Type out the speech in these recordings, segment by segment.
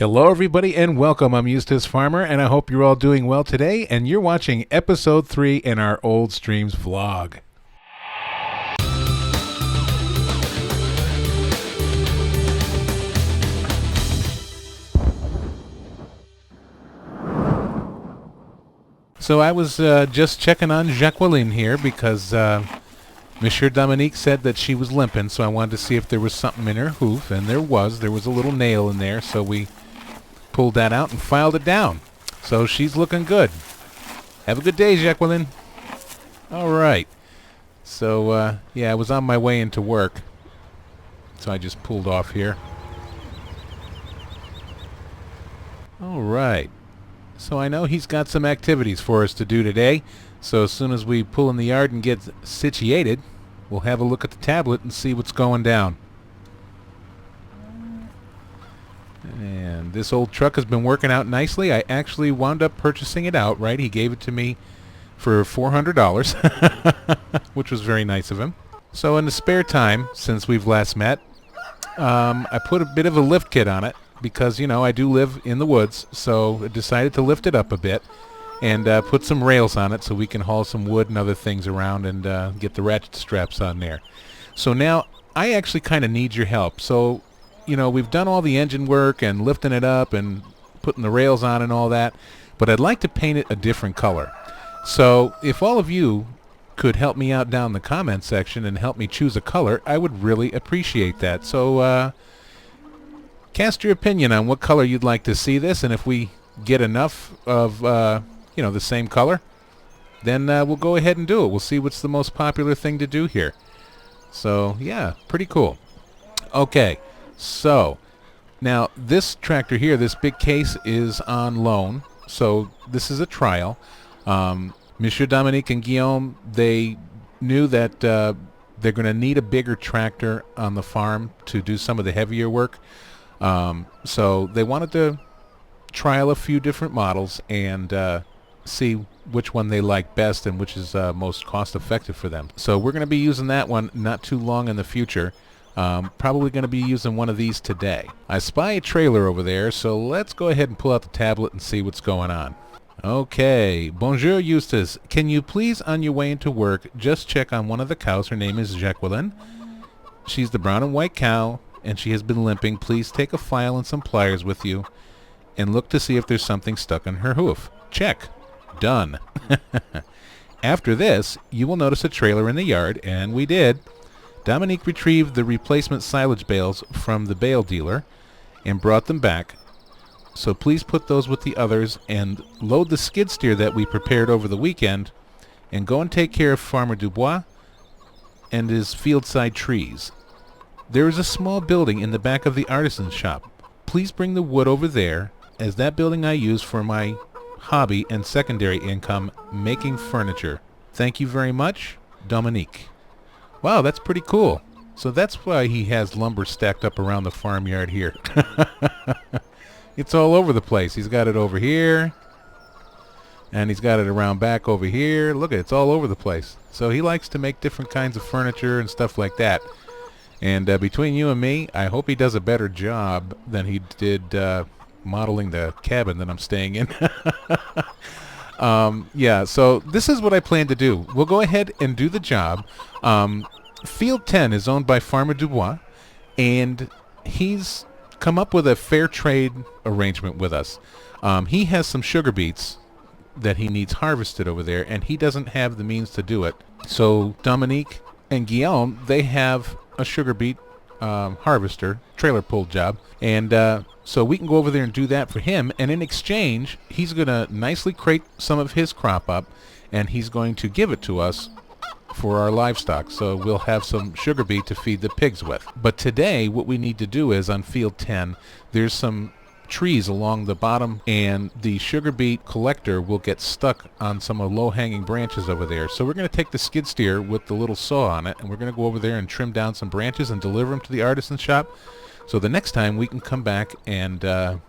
Hello everybody and welcome. I'm Eustace Pharmer and I hope you're all doing well today, and you're watching episode 3 in our old streams vlog. So I was just checking on Jacqueline here because Monsieur Dominique said that she was limping, so I wanted to see if there was something in her hoof, and there was a little nail in there, so we pulled that out and filed it down. So she's looking good. Have a good day, Jacqueline. All right. So, yeah, I was on my way into work, so I just pulled off here. All right. So I know he's got some activities for us to do today. So as soon as we pull in the yard and get situated, we'll have a look at the tablet and see what's going down. And this old truck has been working out nicely. I actually wound up purchasing it outright. He gave it to me for $400, which was very nice of him. So in the spare time, since we've last met, I put a bit of a lift kit on it because, you know, I do live in the woods, so I decided to lift it up a bit and put some rails on it so we can haul some wood and other things around and get the ratchet straps on there. So now I actually kind of need your help. So, you know, we've done all the engine work and lifting it up and putting the rails on and all that, but I'd like to paint it a different color. So if all of you could help me out down in the comment section and help me choose a color, I would really appreciate that. So cast your opinion on what color you'd like to see this, and if we get enough of you know, the same color, then we'll go ahead and do it. We'll see what's the most popular thing to do here. So yeah, pretty cool. Okay. So, now this tractor here, this big case, is on loan. So this is a trial. Monsieur Dominique and Guillaume, they knew that they're going to need a bigger tractor on the farm to do some of the heavier work. So they wanted to trial a few different models and see which one they like best and which is most cost effective for them. So we're going to be using that one not too long in the future. Probably going to be using one of these today. I spy a trailer over there, so let's go ahead and pull out the tablet and see what's going on. Okay, bonjour Eustace. Can you please, on your way into work, just check on one of the cows? Her name is Jacqueline. She's the brown and white cow, and she has been limping. Please take a file and some pliers with you, and look to see if there's something stuck in her hoof. Check. Done. After this, you will notice a trailer in the yard, and we did. Dominique retrieved the replacement silage bales from the bale dealer and brought them back. So please put those with the others and load the skid steer that we prepared over the weekend, and go and take care of Farmer Dubois and his fieldside trees. There is a small building in the back of the artisan shop. Please bring the wood over there, as that building I use for my hobby and secondary income, making furniture. Thank you very much, Dominique. Wow, that's pretty cool. So that's why he has lumber stacked up around the farmyard here. It's all over the place. He's got it over here, and he's got it around back over here. Look, it's all over the place. So he likes to make different kinds of furniture and stuff like that. And between you and me, I hope he does a better job than he did modeling the cabin that I'm staying in. Yeah, so this is what I plan to do. We'll go ahead and do the job. Field 10 is owned by Farmer Dubois, and he's come up with a fair trade arrangement with us. He has some sugar beets that he needs harvested over there, and he doesn't have the means to do it. So Dominique and Guillaume, they have a sugar beet harvester, trailer pull job, and so we can go over there and do that for him, and in exchange, he's going to nicely crate some of his crop up, and he's going to give it to us for our livestock, so we'll have some sugar beet to feed the pigs with. But today, what we need to do is, on field 10, there's some trees along the bottom, and the sugar beet collector will get stuck on some of low-hanging branches over there. So we're going to take the skid steer with the little saw on it, and we're going to go over there and trim down some branches and deliver them to the artisan shop. So the next time we can come back and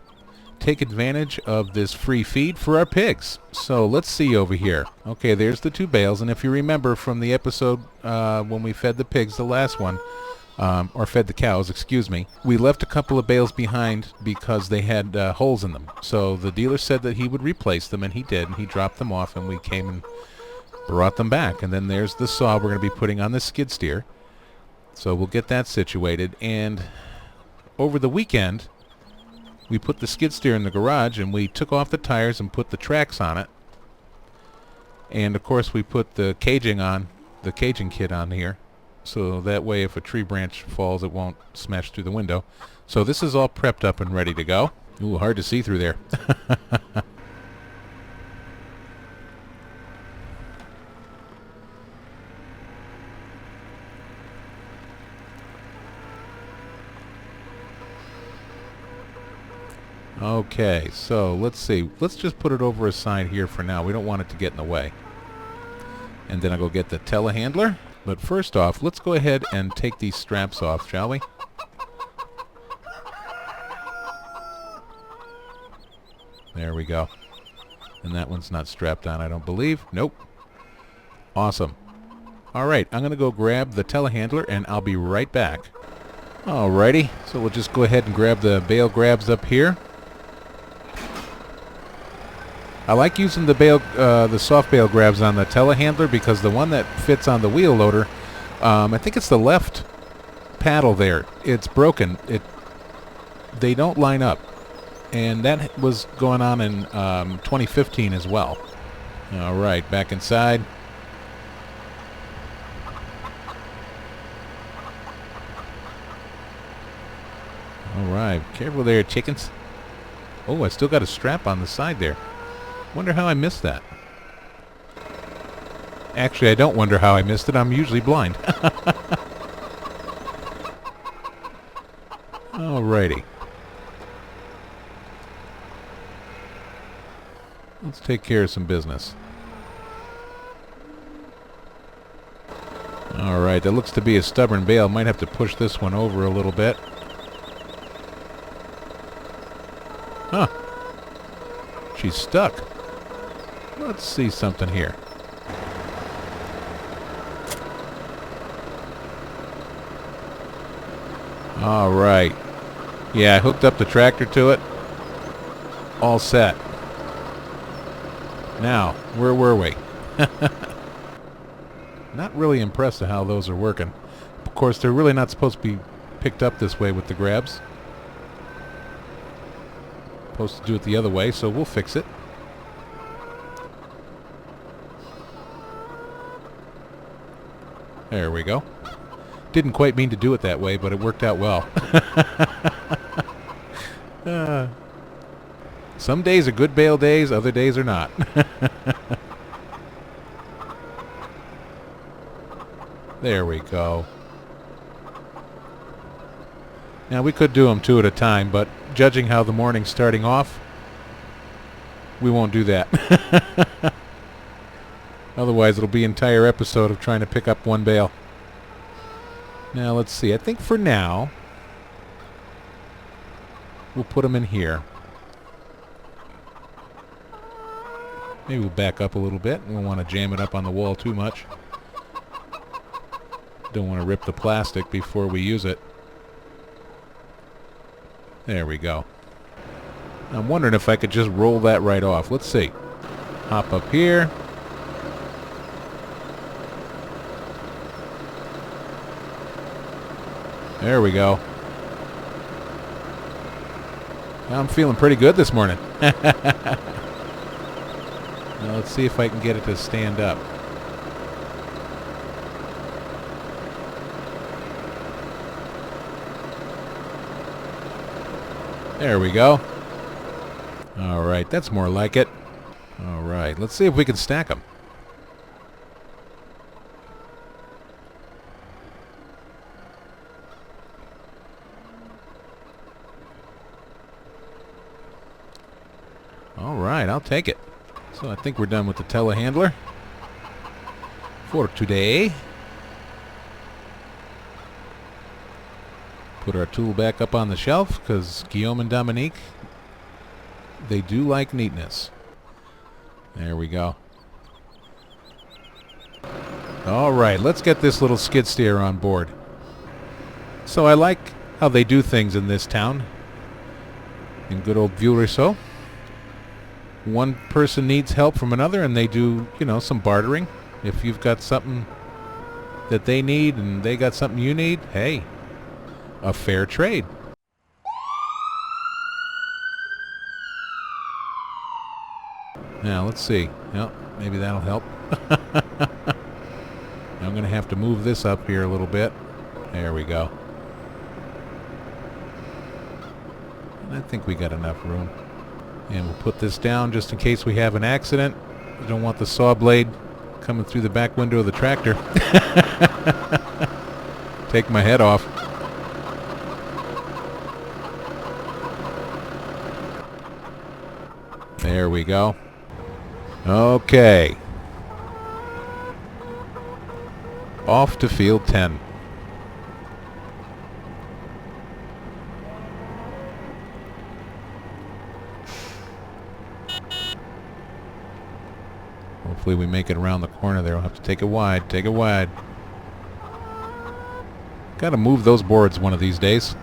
take advantage of this free feed for our pigs. So let's see over here. Okay, there's the 2 bales, and if you remember from the episode when we fed the pigs, the last one, or fed the cows, excuse me. We left a couple of bales behind because they had holes in them. So the dealer said that he would replace them, and he did. And he dropped them off, and we came and brought them back. And then there's the saw we're going to be putting on the skid steer. So we'll get that situated. And over the weekend, we put the skid steer in the garage, and we took off the tires and put the tracks on it. And of course we put the caging kit on here, so that way if a tree branch falls it won't smash through the window. So this is all prepped up and ready to go. Ooh, hard to see through there. Okay, so let's see. Let's just put it over a side here for now. We don't want it to get in the way. And then I'll go get the telehandler. But first off, let's go ahead and take these straps off, shall we? There we go. And that one's not strapped on, I don't believe. Nope. Awesome. Alright, I'm going to go grab the telehandler and I'll be right back. Alrighty, so we'll just go ahead and grab the bale grabs up here. I like using the soft bale grabs on the telehandler because the one that fits on the wheel loader, I think it's the left paddle there. It's broken. They don't line up, and that was going on in 2015 as well. All right, back inside. All right, careful there, chickens. Oh, I still got a strap on the side there. Wonder how I missed that. Actually, I don't wonder how I missed it. I'm usually blind. Alrighty. Let's take care of some business. Alright, that looks to be a stubborn bale. Might have to push this one over a little bit. Huh. She's stuck. Let's see something here. Alright. Yeah, I hooked up the tractor to it. All set. Now, where were we? Not really impressed at how those are working. Of course, they're really not supposed to be picked up this way with the grabs. Supposed to do it the other way, so we'll fix it. There we go. Didn't quite mean to do it that way, but it worked out well. Some days are good bale days, other days are not. There we go. Now, we could do them two at a time, but judging how the morning's starting off, we won't do that. Otherwise, it'll be an entire episode of trying to pick up one bale. Now, let's see. I think for now, we'll put them in here. Maybe we'll back up a little bit. We don't want to jam it up on the wall too much. Don't want to rip the plastic before we use it. There we go. I'm wondering if I could just roll that right off. Let's see. Hop up here. There we go. I'm feeling pretty good this morning. Now let's see if I can get it to stand up. There we go. Alright, that's more like it. Alright, let's see if we can stack them. Alright, I'll take it. So I think we're done with the telehandler for today. Put our tool back up on the shelf because Guillaume and Dominique, they do like neatness. There we go. Alright, let's get this little skid steer on board. So I like how they do things in this town. In good old Vieux-Ruisseau. One person needs help from another, and they do, you know, some bartering. If you've got something that they need and they got something you need, hey, a fair trade. Now, let's see. Well, maybe that'll help. I'm going to have to move this up here a little bit. There we go. And I think we got enough room. And we'll put this down just in case we have an accident. We don't want the saw blade coming through the back window of the tractor. Take my head off. There we go. Okay. Off to field 10. Hopefully we make it around the corner there. We'll have to take it wide. Take it wide. Gotta move those boards one of these days.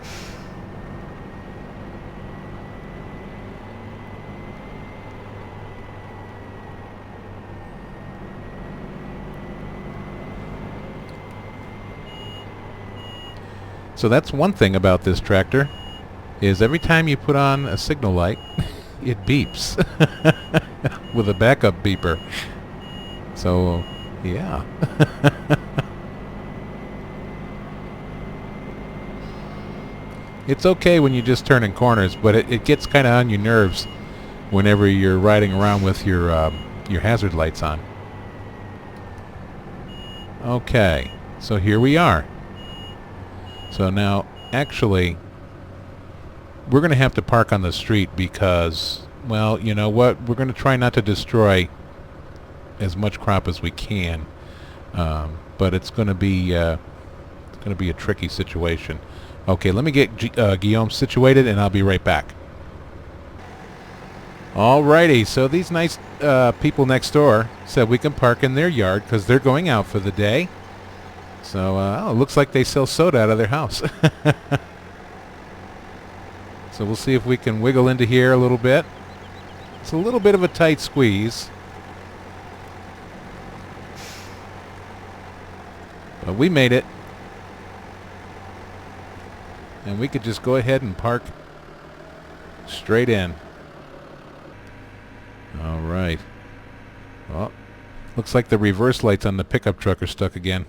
So that's one thing about this tractor, is every time you put on a signal light, it beeps with a backup beeper. So, yeah. It's okay when you're just turning corners, but it gets kind of on your nerves whenever you're riding around with your hazard lights on. Okay, so here we are. So now, actually, we're going to have to park on the street because, well, you know what? We're going to try not to destroy as much crop as we can, but it's going to be a tricky situation. Okay, let me get Guillaume situated, and I'll be right back. Alrighty, so these nice people next door said we can park in their yard because they're going out for the day. So, it looks like they sell soda out of their house. So we'll see if we can wiggle into here a little bit. It's a little bit of a tight squeeze. But we made it. And we could just go ahead and park straight in. All right. Well, looks like the reverse lights on the pickup truck are stuck again.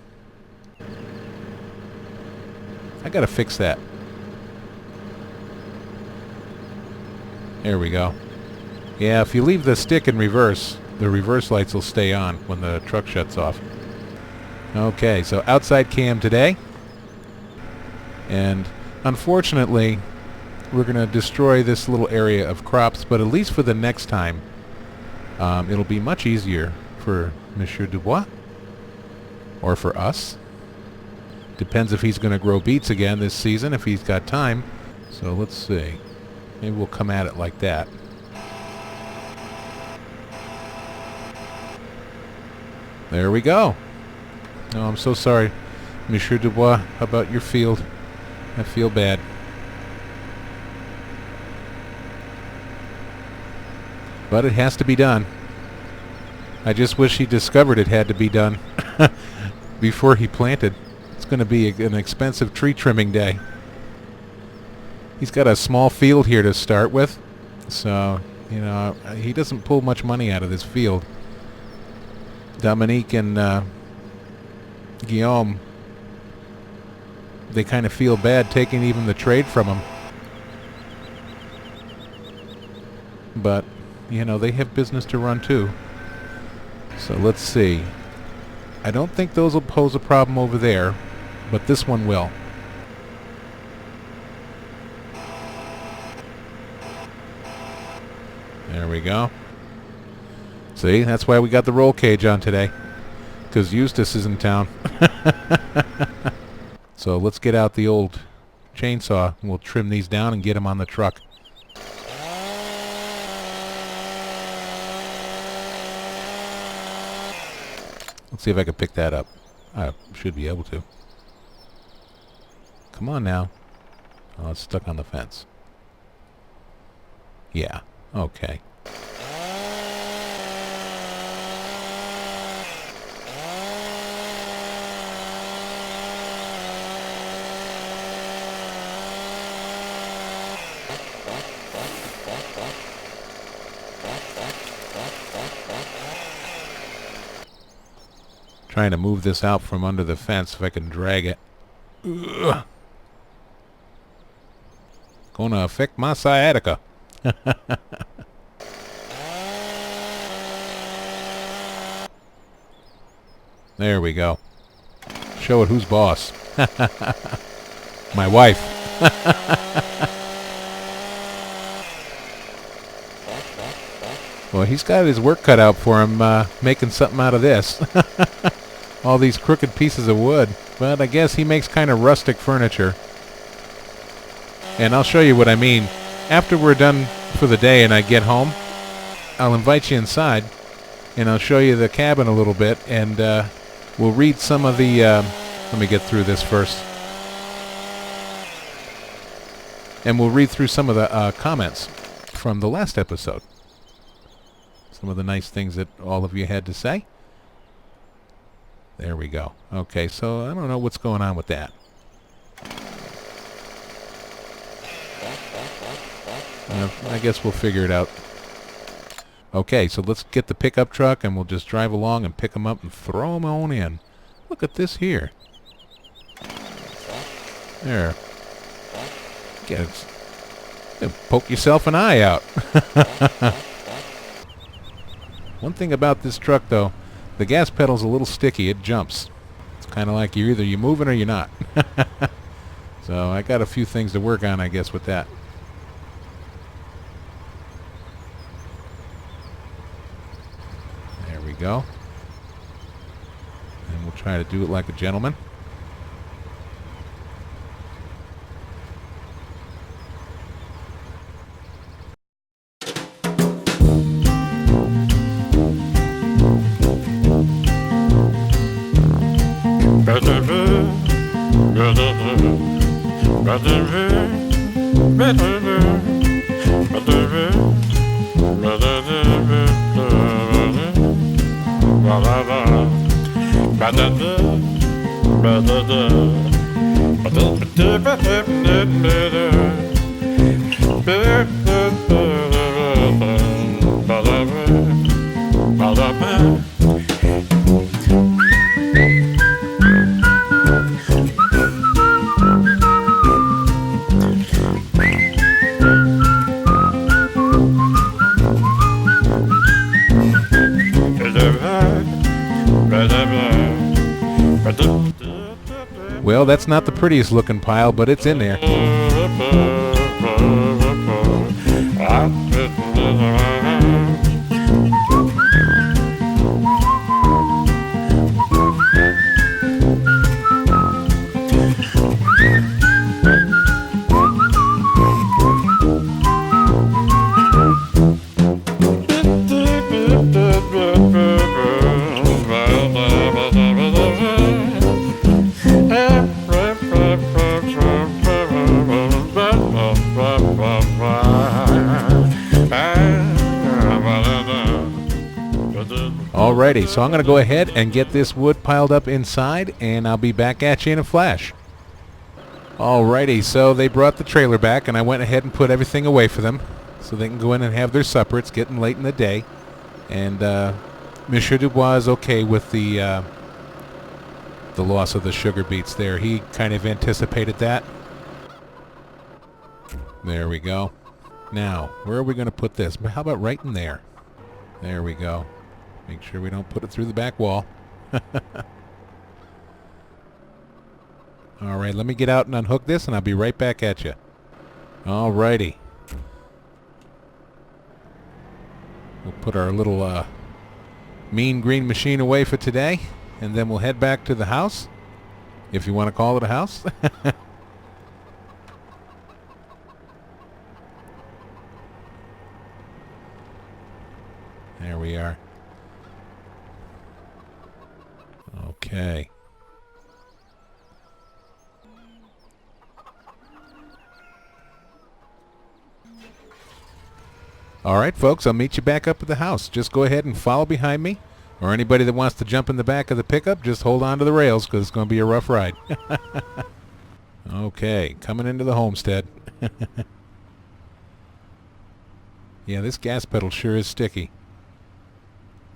I gotta fix that. There we go. Yeah, if you leave the stick in reverse, the reverse lights will stay on when the truck shuts off. Okay, so outside cam today. And unfortunately, we're going to destroy this little area of crops, but at least for the next time, it'll be much easier for Monsieur Dubois, or for us. Depends if he's going to grow beets again this season, if he's got time. So let's see. Maybe we'll come at it like that. There we go. Oh, I'm so sorry, Monsieur Dubois, about your field. I feel bad. But it has to be done. I just wish he discovered it had to be done before he planted. It's going to be an expensive tree trimming day. He's got a small field here to start with, so, you know, he doesn't pull much money out of this field. Dominique and Guillaume, they kind of feel bad taking even the trade from him. But, you know, they have business to run too. So let's see. I don't think those will pose a problem over there, but this one will. There we go. See, that's why we got the roll cage on today, because Eustace is in town. So let's get out the old chainsaw and we'll trim these down and get them on the truck. Let's see if I can pick that up. I should be able to. Come on now. Oh, it's stuck on the fence. Yeah. Okay. Trying to move this out from under the fence if I can drag it. Ugh. Gonna affect my sciatica. There we go. Show it who's boss. My wife. Well, he's got his work cut out for him making something out of this. All these crooked pieces of wood. But I guess he makes kind of rustic furniture. And I'll show you what I mean. After we're done for the day and I get home, I'll invite you inside and I'll show you the cabin a little bit, and we'll read some of the... let me get through this first. And we'll read through some of the comments from the last episode. Some of the nice things that all of you had to say. There we go. Okay, so I don't know what's going on with that. I guess we'll figure it out. Okay, so let's get the pickup truck and we'll just drive along and pick them up and throw them on in. Look at this here. There. Poke yourself an eye out. One thing about this truck, though, the gas pedal's a little sticky. It jumps. It's kind of like you're moving or you're not. So I got a few things to work on, I guess, with that. There we go. And we'll try to do it like a gentleman. Well, that's not the prettiest looking pile, but it's in there. Alrighty, so I'm going to go ahead and get this wood piled up inside, and I'll be back at you in a flash. Alrighty, so they brought the trailer back, and I went ahead and put everything away for them so they can go in and have their supper. It's getting late in the day, and Monsieur Dubois is okay with the loss of the sugar beets there. He kind of anticipated that. There we go. Now, where are we going to put this? How about right in there? There we go. Make sure we don't put it through the back wall. All right, let me get out and unhook this, and I'll be right back at you. All righty. We'll put our little mean green machine away for today, and then we'll head back to the house, if you want to call it a house. There we are. Okay. All right, folks, I'll meet you back up at the house. Just go ahead and follow behind me. Or anybody that wants to jump in the back of the pickup, just hold on to the rails because it's going to be a rough ride. Okay, coming into the homestead. Yeah, this gas pedal sure is sticky.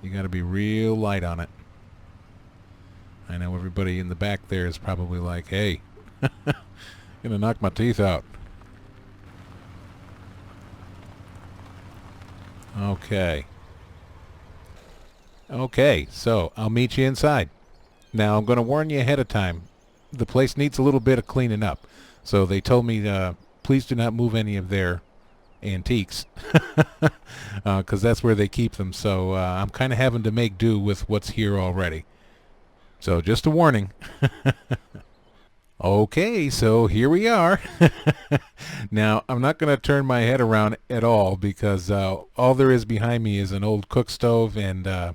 You got to be real light on it. I know everybody in the back there is probably like, hey, gonna knock my teeth out. Okay. Okay, so I'll meet you inside. Now, I'm going to warn you ahead of time. The place needs a little bit of cleaning up. So they told me, please do not move any of their antiques, because that's where they keep them. So I'm kind of having to make do with what's here already. So just a warning. Okay, so here we are. Now, I'm not going to turn my head around at all because all there is behind me is an old cook stove and a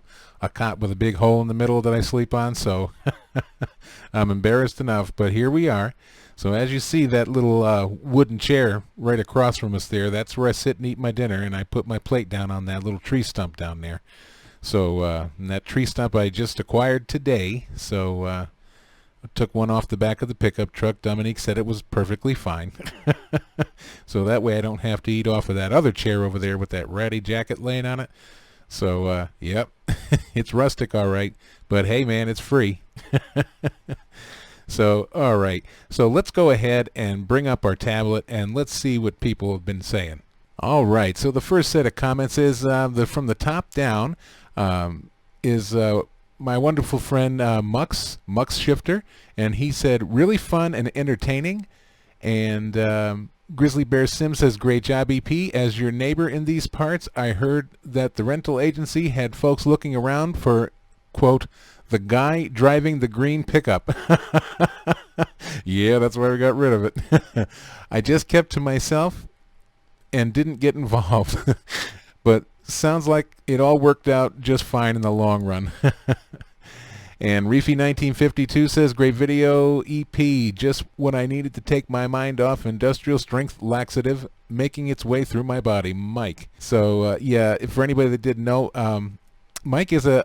cot with a big hole in the middle that I sleep on, so I'm embarrassed enough, but here we are. So as you see that little wooden chair right across from us there, that's where I sit and eat my dinner, and I put my plate down on that little tree stump down there. So and that tree stump I just acquired today, so I took one off the back of the pickup truck. Dominique said it was perfectly fine. So that way I don't have to eat off of that other chair over there with that ratty jacket laying on it. So, yep, it's rustic, all right. But, hey, man, it's free. So, all right. So let's go ahead and bring up our tablet, and let's see what people have been saying. All right. So the first set of comments is from the top down is my wonderful friend Mux Shifter, and he said, really fun and entertaining. And Grizzly Bear Sim says, great job, EP. As your neighbor in these parts, I heard that the rental agency had folks looking around for, quote, the guy driving the green pickup. Yeah, that's why we got rid of it. I just kept to myself and didn't get involved. But sounds like it all worked out just fine in the long run. And Reefy1952 says, great video, EP, just what I needed to take my mind off industrial strength laxative making its way through my body, Mike. So, yeah, for anybody that didn't know, Mike is a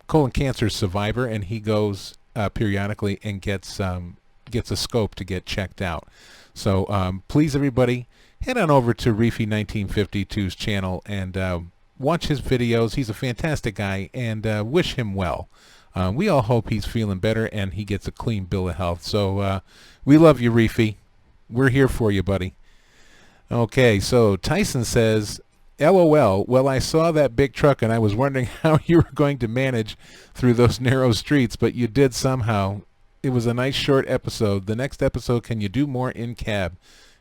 colon cancer survivor, and he goes periodically and gets a scope to get checked out. So please, everybody, head on over to Reefy1952's channel and watch his videos. He's a fantastic guy, and wish him well. We all hope he's feeling better and he gets a clean bill of health. So we love you, Reefy. We're here for you, buddy. Okay, so Tyson says, LOL, well, I saw that big truck and I was wondering how you were going to manage through those narrow streets, but you did somehow. It was a nice short episode. The next episode, can you do more in cab?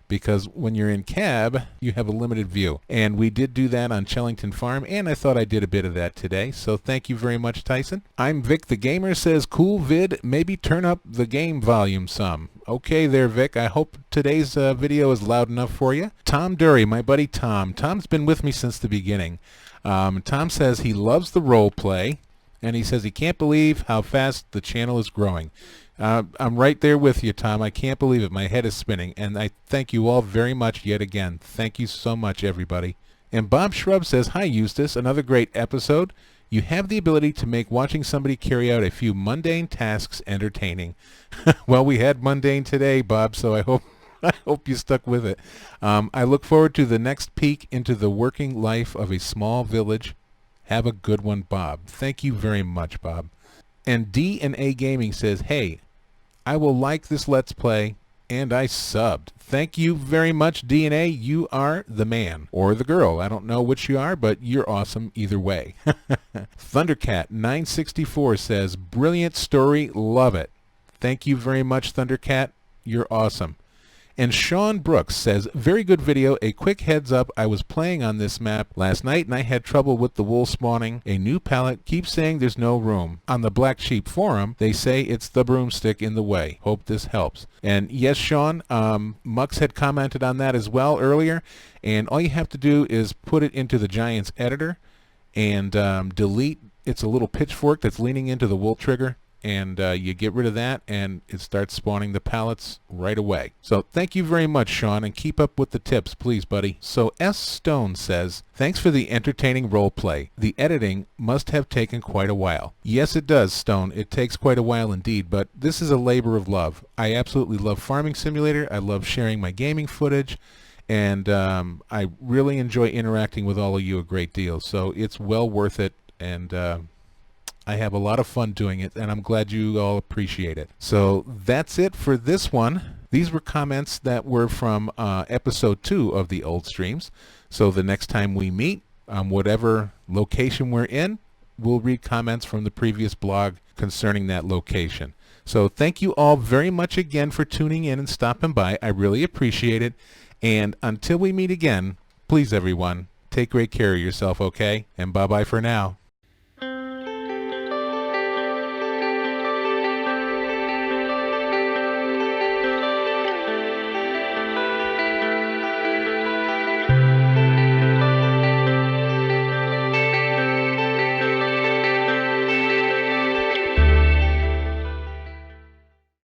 Because when you're in cab, you have a limited view. And we did do that on Chellington Farm, and I thought I did a bit of that today. So thank you very much, Tyson. I'm Vic the Gamer says, cool vid, maybe turn up the game volume some. Okay there, Vic. I hope today's video is loud enough for you. Tom Dury, my buddy Tom. Tom's been with me since the beginning. Tom says he loves the role play, and he says he can't believe how fast the channel is growing. I'm right there with you, Tom. I can't believe it. My head is spinning. And I thank you all very much yet again. Thank you so much, everybody. And Bob Shrub says, hi, Eustace. Another great episode. You have the ability to make watching somebody carry out a few mundane tasks entertaining. Well, we had mundane today, Bob, so I hope you stuck with it. I look forward to the next peek into the working life of a small village. Have a good one, Bob. Thank you very much, Bob. And D&A Gaming says, hey, I will like this Let's Play, and I subbed. Thank you very much, D&A. You are the man, or the girl. I don't know which you are, but you're awesome either way. Thundercat964 says, brilliant story, love it. Thank you very much, Thundercat. You're awesome. And Sean Brooks says, very good video. A quick heads up, I was playing on this map last night and I had trouble with the wool spawning. A new pallet keeps saying there's no room. On the Black Sheep forum, they say it's the broomstick in the way. Hope this helps. And yes, Sean, Mux had commented on that as well earlier. And all you have to do is put it into the Giants editor and delete. It's a little pitchfork that's leaning into the wool trigger. and you get rid of that, and it starts spawning the pallets right away. So thank you very much, Sean, and keep up with the tips, please, buddy. So S. Stone says, thanks for the entertaining role play. The editing must have taken quite a while. Yes, it does, Stone. It takes quite a while indeed, but this is a labor of love. I absolutely love Farming Simulator. I love sharing my gaming footage, and I really enjoy interacting with all of you a great deal. So it's well worth it, and I have a lot of fun doing it, and I'm glad you all appreciate it. So that's it for this one. These were comments that were from episode 2 of the old streams. So the next time we meet, whatever location we're in, we'll read comments from the previous blog concerning that location. So thank you all very much again for tuning in and stopping by. I really appreciate it. And until we meet again, please everyone, take great care of yourself, okay? And bye-bye for now.